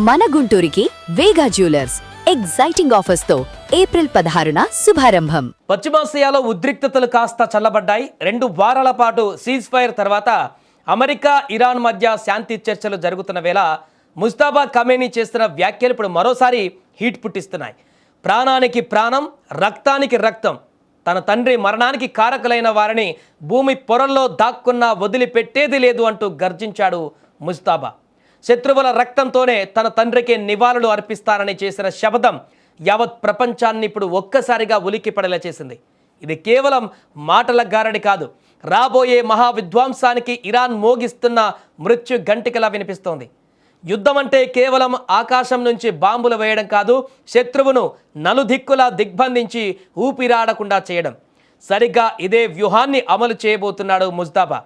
మన గుంటూరుకి వేగా jewellers exciting offers తో April 16న శుభారంభం. పశ్చిమాసియాలో ఉద్రిక్తతలు కాస్త చల్లబడ్డాయి. 2 వారాల పాటు సీజ్ ఫైర్ తర్వాత అమెరికా ఇరాన్ మధ్య శాంతి చర్చలు జరుగుతున్న వేళ ముజ్తబా ఖమేనీ చేస్తున్న వ్యాఖ్యలు ఇప్పుడు మరోసారి హీట్ పుట్టిస్తున్నాయి. ప్రాణానికి ప్రాణం, రక్తానికి రక్తం, తన తండ్రి మరణానికి కారకులైన వారిని భూమి పొరల్లో దాక్కున్నా వదిలిపెట్టేది లేదు అంటూ గర్జించాడు ముజ్తబా. శత్రువుల రక్తంతోనే తన తండ్రికి నివాళులు అర్పిస్తానని చేసిన శపథం యావత్ ప్రపంచాన్ని ఇప్పుడు ఒక్కసారిగా ఉలిక్కిపడేలా చేసింది. ఇది కేవలం మాటల గారడి కాదు, రాబోయే మహావిధ్వంసానికి ఇరాన్ మోగిస్తున్న మృత్యు గంటికలా వినిపిస్తోంది. యుద్ధం అంటే కేవలం ఆకాశం నుంచి బాంబులు వేయడం కాదు, శత్రువును నలుదిక్కులా దిగ్బంధించి ఊపిరాడకుండా చేయడం. సరిగ్గా ఇదే వ్యూహాన్ని అమలు చేయబోతున్నాడు ముజ్తబా.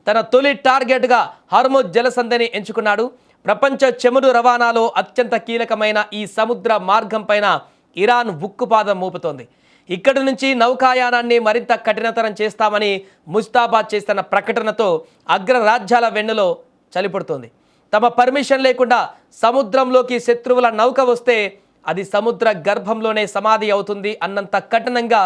తన తొలి టార్గెట్గా హర్ముజ్ జలసంధిని ఎంచుకున్నాడు. ప్రపంచ చమురు రవాణాలో అత్యంత కీలకమైన ఈ సముద్ర మార్గం పైన ఇరాన్ ఉక్కుపాదం మోపుతోంది. ఇక్కడి నుంచి నౌకాయానాన్ని మరింత కఠినతరం చేస్తామని ముజ్తబా చేస్తున్న ప్రకటనతో అగ్రరాజ్యాల వెన్నులో చలిపడుతోంది. తమ పర్మిషన్ లేకుండా సముద్రంలోకి శత్రువుల నౌక వస్తే అది సముద్ర గర్భంలోనే సమాధి అవుతుంది అన్నంత కఠినంగా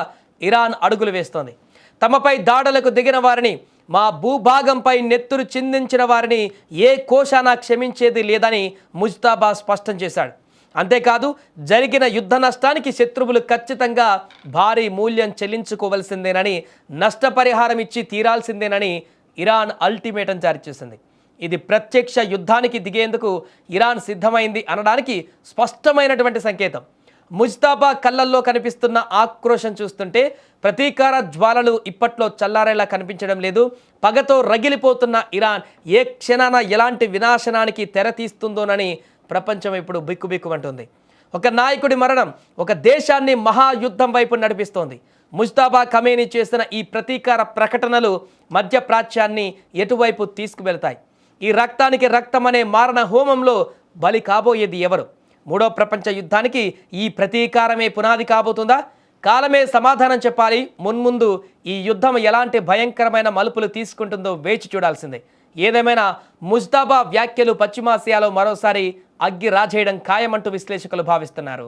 ఇరాన్ అడుగులు వేస్తోంది. తమపై దాడులకు దిగిన వారిని, మా భూభాగంపై నెత్తురు చిందించిన వారిని ఏ కోశానా క్షమించేది లేదని ముజ్తబా స్పష్టం చేశాడు. అంతేకాదు, జరిగిన యుద్ధ నష్టానికి శత్రువులు ఖచ్చితంగా భారీ మూల్యం చెల్లించుకోవలసిందేనని, నష్టపరిహారం ఇచ్చి తీరాల్సిందేనని ఇరాన్ అల్టిమేటం జారీ చేసింది. ఇది ప్రత్యక్ష యుద్ధానికి దిగేందుకు ఇరాన్ సిద్ధమైంది అనడానికి స్పష్టమైనటువంటి సంకేతం. ముజ్తబా కళ్ళల్లో కనిపిస్తున్న ఆక్రోశం చూస్తుంటే ప్రతీకార జ్వాలలు ఇప్పట్లో చల్లారేలా కనిపించడం లేదు. పగతో రగిలిపోతున్న ఇరాన్ ఏ క్షణాన ఎలాంటి వినాశనానికి తెరతీస్తుందోనని ప్రపంచం ఇప్పుడు బిక్కుబిక్కుమంటుంది. ఒక నాయకుడి మరణం ఒక దేశాన్ని మహాయుద్ధం వైపు నడిపిస్తోంది. ముజ్తబా ఖమేనీ చేసిన ఈ ప్రతీకార ప్రకటనలు మధ్యప్రాచ్యాన్ని ఎటువైపు తీసుకువెళ్తాయి? ఈ రక్తానికి రక్తం అనే మారణ హోమంలో బలి కాబోయేది ఎవరు? 3వ ప్రపంచ యుద్ధానికి ఈ ప్రతీకారమే పునాది కాబోతుందా? కాలమే సమాధానం చెప్పాలి. మున్ముందు ఈ యుద్ధం ఎలాంటి భయంకరమైన మలుపులు తీసుకుంటుందో వేచి చూడాల్సిందే. ఏదేమైనా ముజ్తబా వ్యాఖ్యలు పశ్చిమాసియాలో మరోసారి అగ్గి రాజేయడం ఖాయమంటూ విశ్లేషకులు భావిస్తున్నారు.